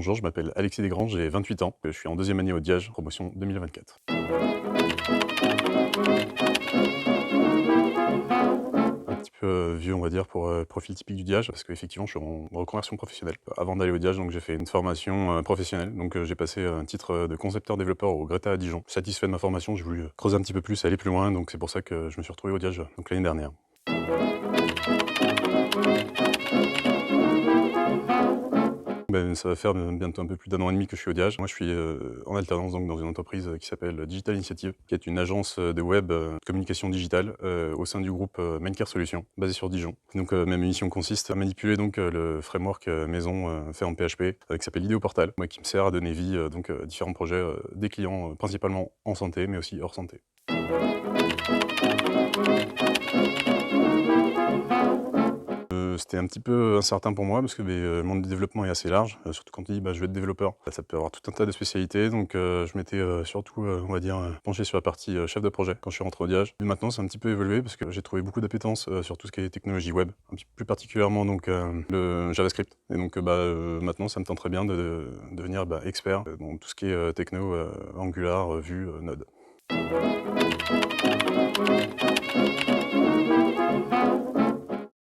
Bonjour, je m'appelle Alexis Desgrands, j'ai 28 ans, je suis en deuxième année au DIAGE, promotion 2024. Un petit peu vieux, on va dire, pour profil typique du DIAGE, parce qu'effectivement, je suis en reconversion professionnelle. Avant d'aller au DIAGE, donc j'ai fait une formation professionnelle, donc j'ai passé un titre de concepteur-développeur au Greta à Dijon. Satisfait de ma formation, j'ai voulu creuser un petit peu plus, aller plus loin, donc c'est pour ça que je me suis retrouvé au DIAGE donc l'année dernière. Ça va faire bientôt un peu plus d'1 an et demi que je suis au DIAGE. Moi, je suis en alternance donc dans une entreprise qui s'appelle Digital Initiative, qui est une agence de web communication digitale au sein du groupe Maincare Solutions, basé sur Dijon. Donc ma mission consiste à manipuler donc le framework maison fait en PHP qui s'appelle Idéoportal, moi qui me sert à donner vie donc à différents projets des clients principalement en santé, mais aussi hors santé. C'était un petit peu incertain pour moi parce que le monde du développement est assez large, surtout quand on dit je veux être développeur. Ça peut avoir tout un tas de spécialités, donc je m'étais surtout, on va dire, penché sur la partie chef de projet quand je suis rentré au DIAGE. Mais maintenant, c'est un petit peu évolué parce que j'ai trouvé beaucoup d'appétence sur tout ce qui est technologie web, un petit peu plus particulièrement donc le JavaScript. Et donc maintenant, ça me tente très bien de devenir expert dans tout ce qui est techno, Angular, Vue, Node.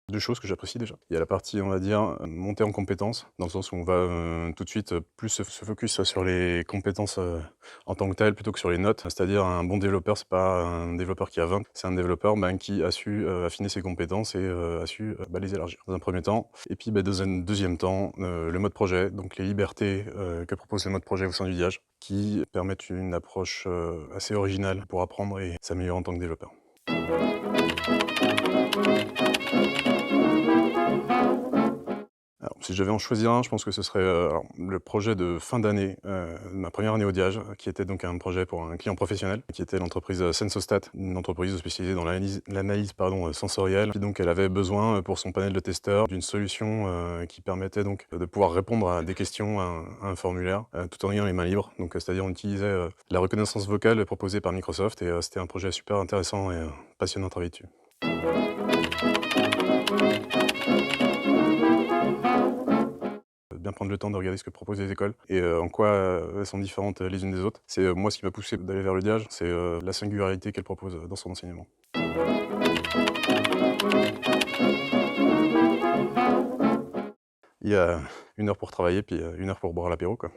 Deux choses que j'apprécie déjà. Il y a la partie, on va dire, montée en compétences, dans le sens où on va tout de suite plus se focus sur les compétences en tant que telles, plutôt que sur les notes. C'est-à-dire un bon développeur, c'est pas un développeur qui a 20, c'est un développeur qui a su affiner ses compétences et a su les élargir dans un premier temps. Et puis dans un deuxième temps, le mode projet, donc les libertés que propose le mode projet au sein du DIAGE, qui permettent une approche assez originale pour apprendre et s'améliorer en tant que développeur. Alors, si je devais en choisir un, je pense que ce serait alors, le projet de fin d'année, ma première année au DIAGE, qui était donc un projet pour un client professionnel, qui était l'entreprise Sensostat, une entreprise spécialisée dans l'analyse sensorielle. Puis donc elle avait besoin pour son panel de testeurs d'une solution qui permettait donc de pouvoir répondre à des questions à un formulaire, tout en ayant les mains libres. Donc c'est-à-dire on utilisait la reconnaissance vocale proposée par Microsoft et c'était un projet super intéressant et passionnant à travailler dessus. Bien prendre le temps de regarder ce que proposent les écoles et en quoi elles sont différentes les unes des autres. C'est moi ce qui m'a poussé d'aller vers le DIAGE, c'est la singularité qu'elle propose dans son enseignement. Il y a 1 heure pour travailler, puis 1 heure pour boire l'apéro, quoi.